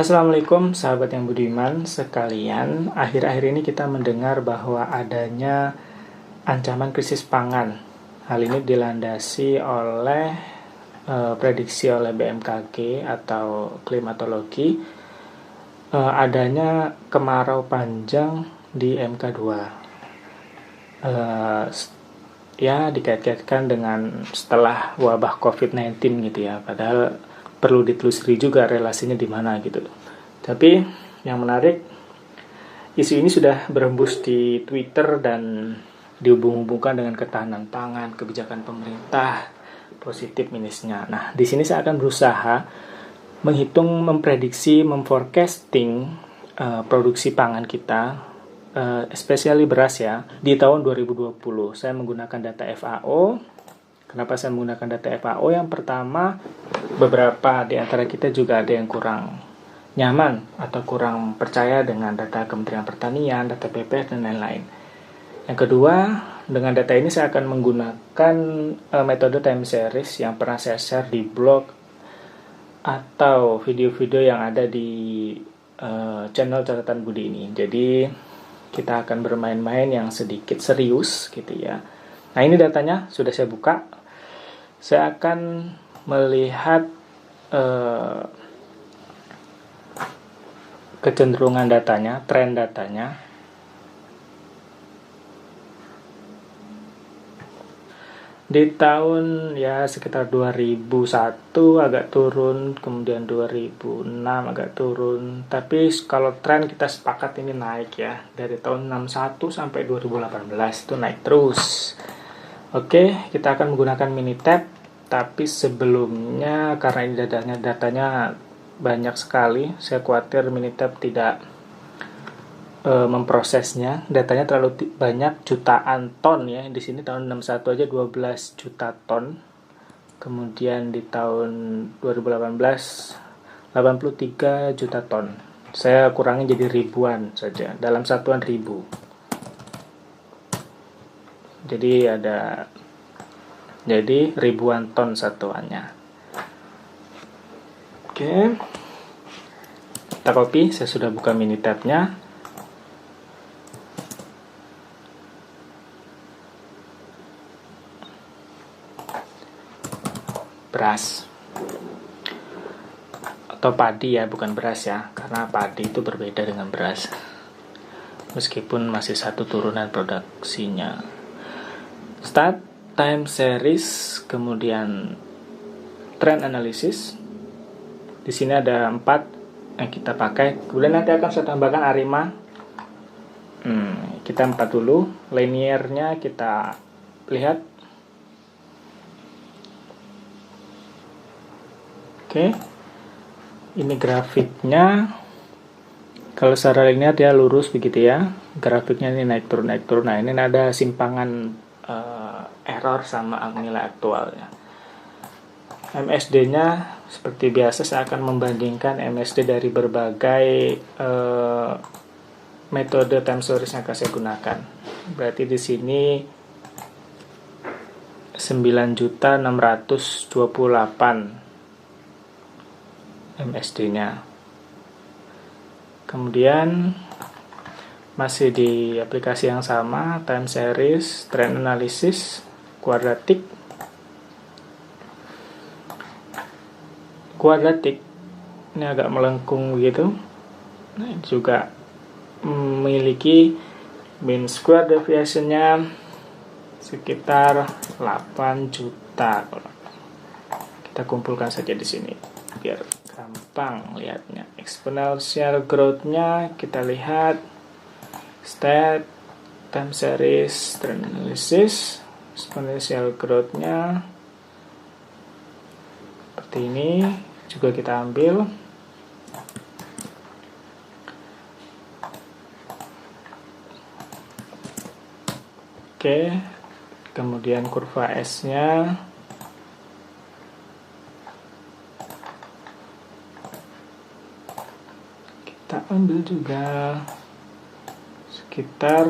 Assalamualaikum sahabat yang budiman sekalian. Akhir-akhir ini kita mendengar bahwa adanya ancaman krisis pangan. Hal ini dilandasi oleh prediksi oleh BMKG atau klimatologi, adanya kemarau panjang di MK2. Ya dikait-kaitkan dengan setelah wabah COVID-19 gitu ya. Padahal perlu ditelusuri juga relasinya di mana gitu. Tapi yang menarik, isu ini sudah berembus di Twitter dan dihubung-hubungkan dengan ketahanan pangan, kebijakan pemerintah, positif minusnya. Nah, di sini saya akan berusaha menghitung, memprediksi, memforecasting produksi pangan kita, especially beras ya, di tahun 2020. Saya menggunakan data FAO. Kenapa saya menggunakan data FAO? Yang pertama, beberapa di antara kita juga ada yang kurang nyaman atau kurang percaya dengan data Kementerian Pertanian, data BPS, dan lain-lain. Yang kedua, dengan data ini saya akan menggunakan metode time series yang pernah saya share di blog atau video-video yang ada di channel Catatan Budi ini. Jadi, kita akan bermain-main yang sedikit serius gitu ya. Nah, ini datanya sudah saya buka. Saya akan melihat kecenderungan datanya, tren datanya. Di tahun ya sekitar 2001 agak turun, kemudian 2006 agak turun. Tapi kalau tren kita sepakat ini naik ya. Dari tahun 61 sampai 2018 itu naik terus. Oke, kita akan menggunakan Minitab, tapi sebelumnya karena ini datanya banyak sekali, saya khawatir Minitab tidak memprosesnya. Datanya terlalu banyak, jutaan ton ya. Di sini tahun 61 aja 12 juta ton. Kemudian di tahun 2018 83 juta ton. Saya kurangi jadi ribuan saja, dalam satuan ribu. Jadi ribuan ton satuannya. Oke. Kita copy, saya sudah buka Minitab-nya. Beras. Atau padi ya, bukan beras ya. Karena padi itu berbeda dengan beras. Meskipun masih satu turunan produksinya. Start, time series, kemudian trend analysis. Di sini ada 4 yang kita pakai. Kemudian nanti akan saya tambahkan Arima. Kita 4 dulu. Linearnya kita lihat. Oke. Ini grafiknya. Kalau secara linear dia lurus begitu ya. Grafiknya ini naik turun. Nah, ini ada simpangan error sama nilai aktualnya. MSD-nya seperti biasa saya akan membandingkan MSD dari berbagai metode time series yang akan saya gunakan. Berarti di sini 9.628 MSD-nya. Kemudian masih di aplikasi yang sama, time series, trend analysis, kuadratik. Ini agak melengkung begitu. Nah, ini juga memiliki mean square deviation-nya sekitar 8 juta. Kita kumpulkan saja di sini biar gampang lihatnya. Exponential growth-nya kita lihat. Stat, time series, trend analysis, exponential growth-nya seperti ini juga kita ambil. Oke, kemudian kurva S-nya kita ambil juga sekitar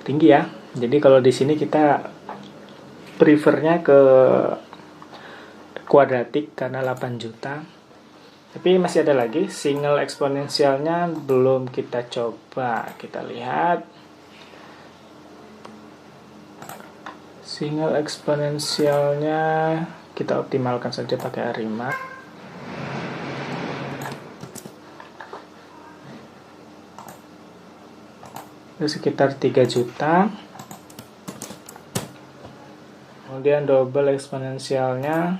tinggi ya. Jadi kalau di sini kita prefernya ke kuadratik karena 8 juta. Tapi masih ada lagi single eksponensialnya belum kita coba. Kita lihat single eksponensialnya, kita optimalkan saja pakai ARIMA. Itu sekitar 3 juta. Kemudian double eksponensialnya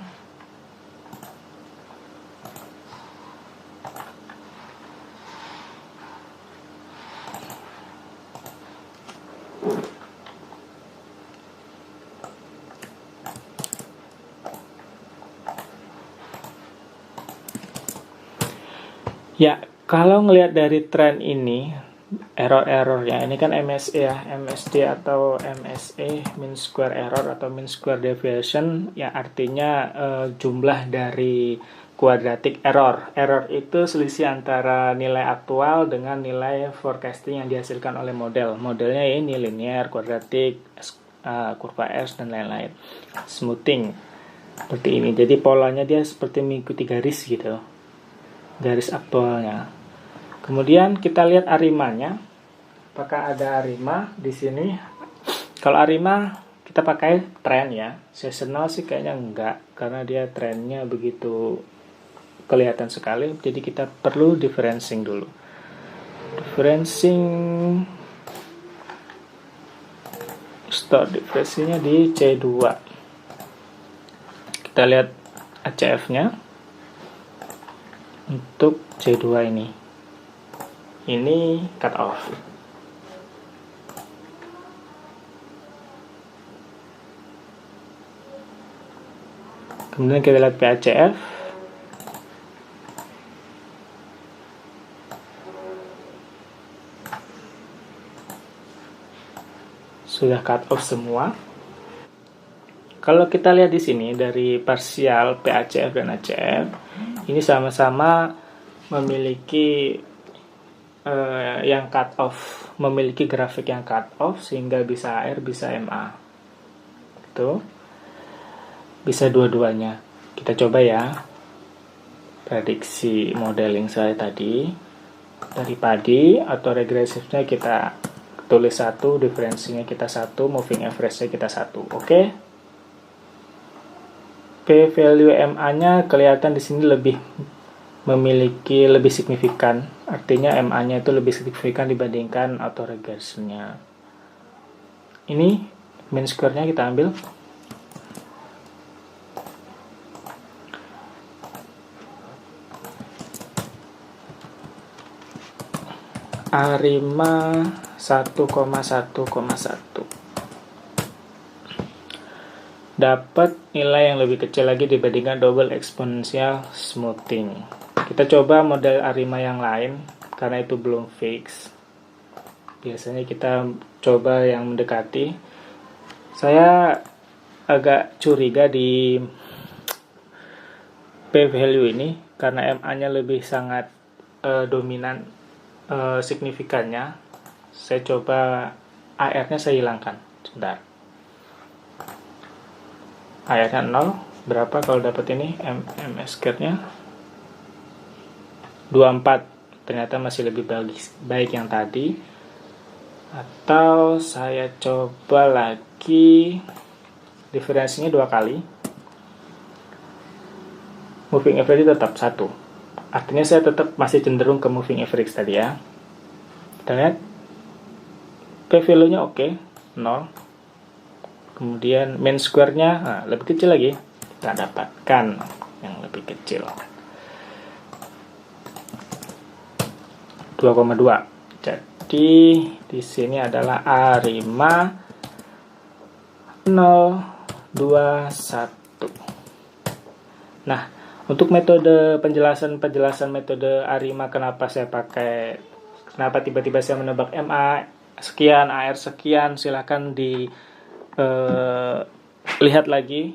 ya, kalau ngelihat dari tren ini, error-error ya, ini kan MSE ya, MSD atau MSE, mean square error atau mean square deviation, ya artinya jumlah dari kuadratik error. Error itu selisih antara nilai aktual dengan nilai forecasting yang dihasilkan oleh model. Modelnya ini linear, kuadratik, kurva S, dan lain-lain. Smoothing, seperti ini. Jadi polanya dia seperti mengikuti garis gitu, garis aktualnya. Kemudian kita lihat arimanya. Apakah ada arima di sini? Kalau arima kita pakai tren ya. Seasonal sih kayaknya enggak, karena dia trennya begitu kelihatan sekali. Jadi kita perlu differencing dulu. Differencing, start differencingnya di C2. Kita lihat ACF-nya untuk C2 ini. Ini cut off. Kemudian kita lihat PACF. Sudah cut off semua. Kalau kita lihat di sini dari parsial PACF dan ACF, ini sama-sama memiliki yang cut off, memiliki grafik yang cut off sehingga bisa AR bisa MA. Itu bisa dua-duanya. Kita coba ya prediksi modeling saya tadi. Dari padi atau regresifnya kita tulis 1, diferensinya kita 1, moving average-nya kita 1. Oke. P value MA-nya kelihatan di sini lebih signifikan, artinya MA-nya itu lebih signifikan dibandingkan autoregressionnya. Ini mean square-nya kita ambil. ARIMA 1,1,1. Dapat nilai yang lebih kecil lagi dibandingkan double exponential smoothing. Kita coba model ARIMA yang lain karena itu belum fix. Biasanya kita coba yang mendekati. Saya agak curiga di P value ini karena MA-nya lebih sangat dominan signifikannya. Saya coba AR-nya saya hilangkan. Sebentar. AR-nya 0. Berapa kalau dapat ini? MS-nya 24, ternyata masih lebih baik yang tadi. Atau saya coba lagi diferensinya 2 kali. Moving average tetap 1. Artinya saya tetap masih cenderung ke moving average tadi ya. Kita lihat P value-nya oke, 0. Kemudian mean square-nya lebih kecil lagi. Kita dapatkan yang lebih kecil. 2,2. Jadi di sini adalah ARIMA 021. Nah, untuk metode penjelasan metode ARIMA, kenapa tiba-tiba saya menebak MA sekian, AR sekian, silahkan lihat lagi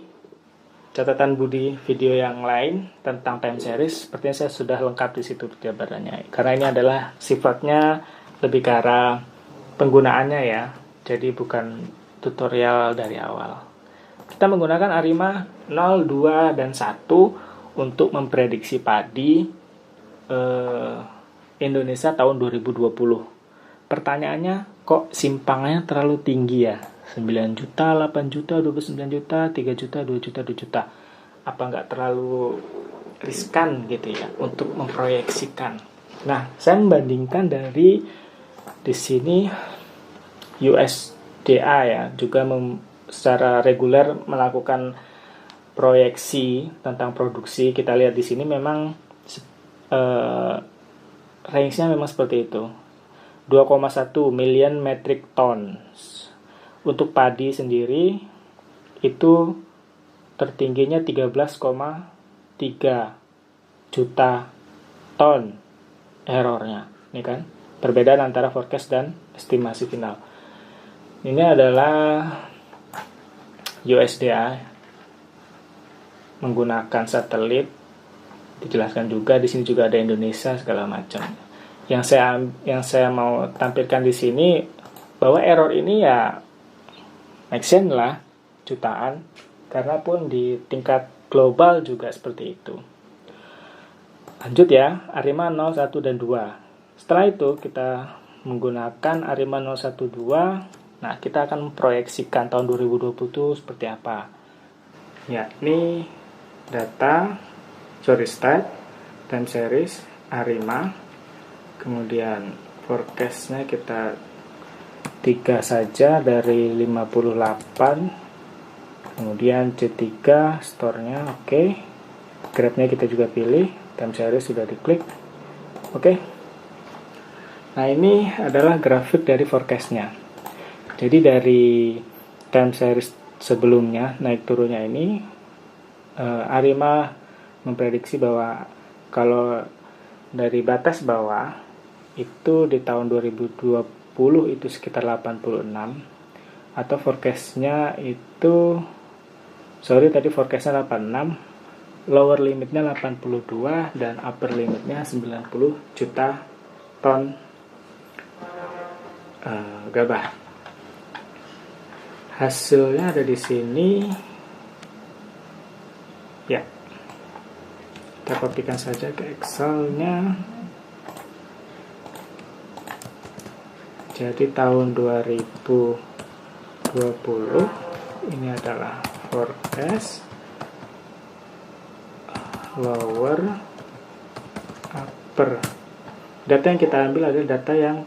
catatan Budi video yang lain tentang time series. Sepertinya saya sudah lengkap di situ jabarannya. Karena ini adalah sifatnya lebih ke arah penggunaannya ya. jadi bukan tutorial dari awal. Kita menggunakan ARIMA 0, 2, dan 1 untuk memprediksi padi Indonesia tahun 2020. Pertanyaannya, kok simpangnya terlalu tinggi ya? 9 juta, 8 juta, 29 juta, 3 juta, 2 juta, 2 juta. Apa nggak terlalu riskan gitu ya untuk memproyeksikan? Nah, saya membandingkan dari di sini USDA ya, juga secara reguler melakukan proyeksi tentang produksi. Kita lihat di sini memang range-nya memang seperti itu. 2,1 million metric tons. Untuk padi sendiri itu tertingginya 13,3 juta ton errornya. Ini kan perbedaan antara forecast dan estimasi final. Ini adalah USDA menggunakan satelit. Dijelaskan juga di sini juga ada Indonesia segala macam. Yang saya mau tampilkan di sini bahwa error ini ya make sense lah, jutaan, karena pun di tingkat global juga seperti itu. Lanjut ya, ARIMA 0, 1, dan 2. Setelah itu kita menggunakan ARIMA 0, 1, 2. Nah, kita akan memproyeksikan tahun 2020 itu seperti apa. Ya, ini data Joristat, time series, ARIMA. Kemudian forecast-nya kita 3 saja dari 58. Kemudian C3 store-nya oke. Graph-nya kita juga pilih, time series sudah diklik. Oke. Nah, ini adalah grafik dari forecast-nya. Jadi dari time series sebelumnya naik turunnya ini ARIMA memprediksi bahwa kalau dari batas bawah itu di tahun 2020 itu sekitar 86, atau forecast-nya itu tadi forecast-nya 86, lower limitnya 82 dan upper limitnya 90 juta ton gabah. Hasilnya ada di sini ya. Kita kopikan saja ke Excel-nya. Jadi tahun 2020 ini adalah forecast, lower, upper. Data yang kita ambil adalah data yang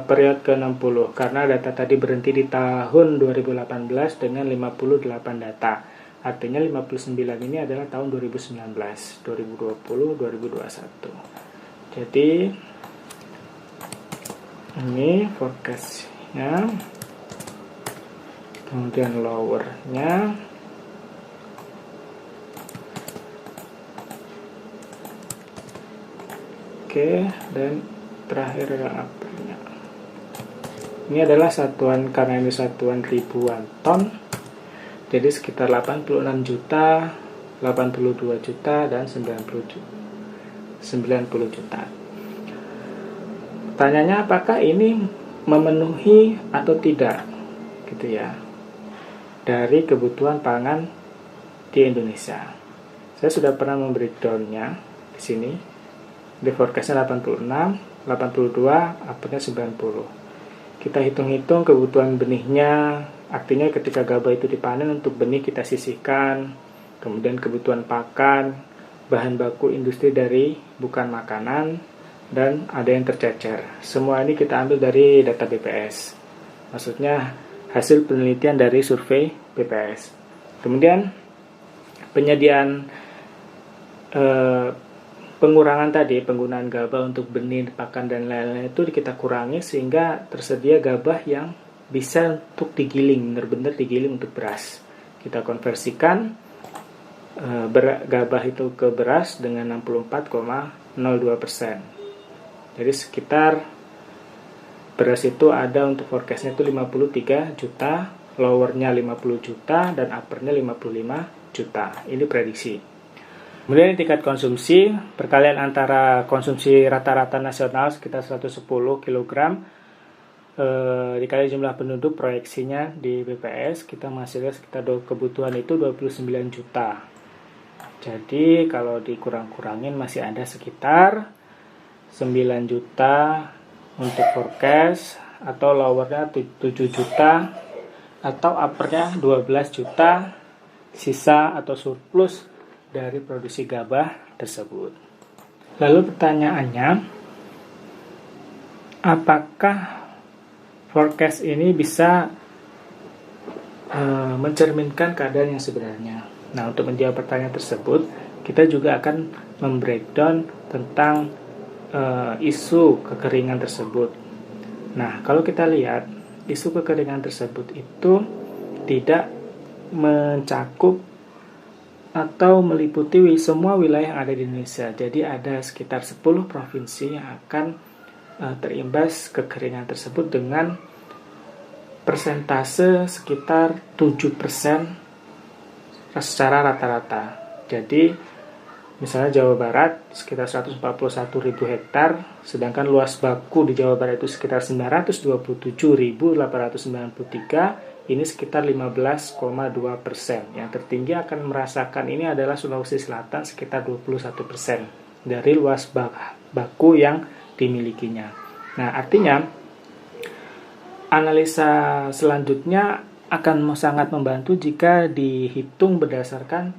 periode ke-60, karena data tadi berhenti di tahun 2018 dengan 58 data. Artinya 59 ini adalah tahun 2019, 2020, 2021. Jadi ini forecast-nya, kemudian lower-nya, oke, dan terakhir adalah upper-nya. Ini adalah satuan, karena ini satuan ribuan ton, jadi sekitar 86 juta, 82 juta, dan 90 juta. Pertanyaannya, apakah ini memenuhi atau tidak, gitu ya, dari kebutuhan pangan di Indonesia. Saya sudah pernah membreakdown-nya di sini. Di forecast-nya 86, 82, upper-nya 90. Kita hitung-hitung kebutuhan benihnya, artinya ketika gabah itu dipanen, untuk benih kita sisihkan, kemudian kebutuhan pakan, bahan baku industri dari bukan makanan, dan ada yang tercecer. Semua ini kita ambil dari data BPS. Maksudnya hasil penelitian dari survei BPS. Kemudian penyediaan pengurangan tadi, penggunaan gabah untuk benih, pakan, dan lain-lain itu kita kurangi sehingga tersedia gabah yang bisa untuk digiling, benar-benar digiling untuk beras. Kita konversikan gabah itu ke beras dengan 64,02%. Jadi sekitar beras itu ada untuk forecastnya itu 53 juta, lowernya 50 juta, dan uppernya 55 juta. Ini prediksi. Kemudian tingkat konsumsi, perkalian antara konsumsi rata-rata nasional sekitar 110 kg dikali jumlah penduduk proyeksinya di BPS, kita menghasilkan sekitar kebutuhan itu 29 juta. Jadi kalau dikurang-kurangin masih ada sekitar 9 juta untuk forecast, atau lowernya 7 juta, atau uppernya 12 juta sisa atau surplus dari produksi gabah tersebut. Lalu pertanyaannya, apakah forecast ini bisa mencerminkan keadaan yang sebenarnya? Nah, untuk menjawab pertanyaan tersebut, kita juga akan membreakdown tentang isu kekeringan tersebut. Nah, kalau kita lihat, isu kekeringan tersebut itu tidak mencakup atau meliputi semua wilayah yang ada di Indonesia. Jadi ada sekitar 10 provinsi yang akan terimbas kekeringan tersebut dengan persentase sekitar 7% secara rata-rata. Jadi misalnya Jawa Barat sekitar 141.000 hektar, sedangkan luas baku di Jawa Barat itu sekitar 927.893, ini sekitar 15,2%. Yang tertinggi akan merasakan ini adalah Sulawesi Selatan sekitar 21% dari luas baku yang dimilikinya. Nah, artinya analisa selanjutnya akan sangat membantu jika dihitung berdasarkan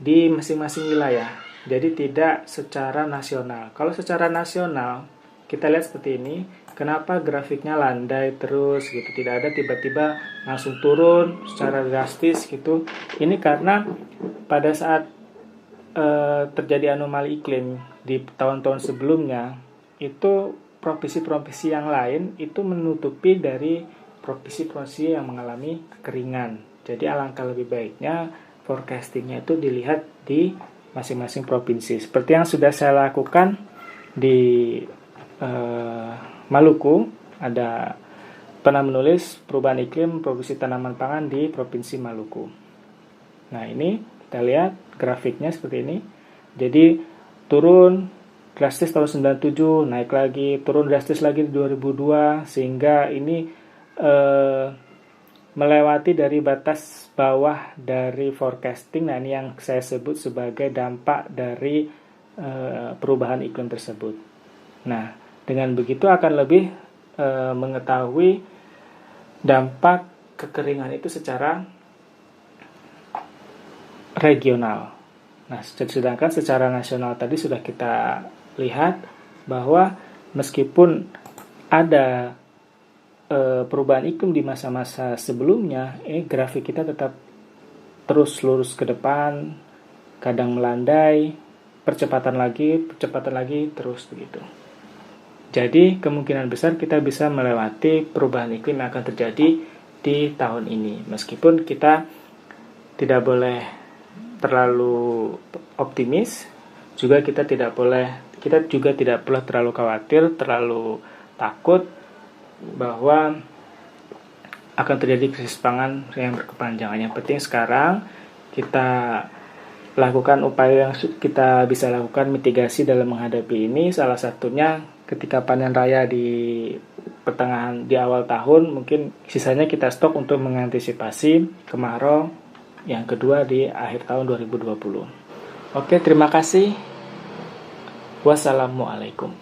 di masing-masing wilayah. Jadi tidak secara nasional. Kalau secara nasional, kita lihat seperti ini, kenapa grafiknya landai terus gitu, tidak ada tiba-tiba langsung turun secara drastis gitu. Ini karena pada saat terjadi anomali iklim di tahun-tahun sebelumnya, itu provinsi-provinsi yang lain itu menutupi dari provinsi-provinsi yang mengalami kekeringan. Jadi alangkah lebih baiknya forecastingnya itu dilihat di masing-masing provinsi. Seperti yang sudah saya lakukan di Maluku, pernah menulis perubahan iklim produksi tanaman pangan di Provinsi Maluku. Nah, ini kita lihat grafiknya seperti ini. Jadi turun drastis tahun 97, naik lagi, turun drastis lagi di 2002, sehingga ini melewati dari batas bawah dari forecasting. Nah, ini yang saya sebut sebagai dampak dari perubahan iklim tersebut. Nah, dengan begitu akan lebih mengetahui dampak kekeringan itu secara regional. Nah, sedangkan secara nasional tadi sudah kita lihat bahwa meskipun ada perubahan iklim di masa-masa sebelumnya, grafik kita tetap terus lurus ke depan, kadang melandai, percepatan lagi, terus begitu. Jadi kemungkinan besar kita bisa melewati perubahan iklim yang akan terjadi di tahun ini. Meskipun kita tidak boleh terlalu optimis, kita juga tidak perlu terlalu khawatir, terlalu takut bahwa akan terjadi krisis pangan yang berkepanjangan. Yang penting sekarang kita lakukan upaya yang kita bisa lakukan mitigasi dalam menghadapi ini. Salah satunya ketika panen raya di awal tahun, mungkin sisanya kita stok untuk mengantisipasi kemarau yang kedua di akhir tahun 2020. Oke, terima kasih. Wassalamualaikum.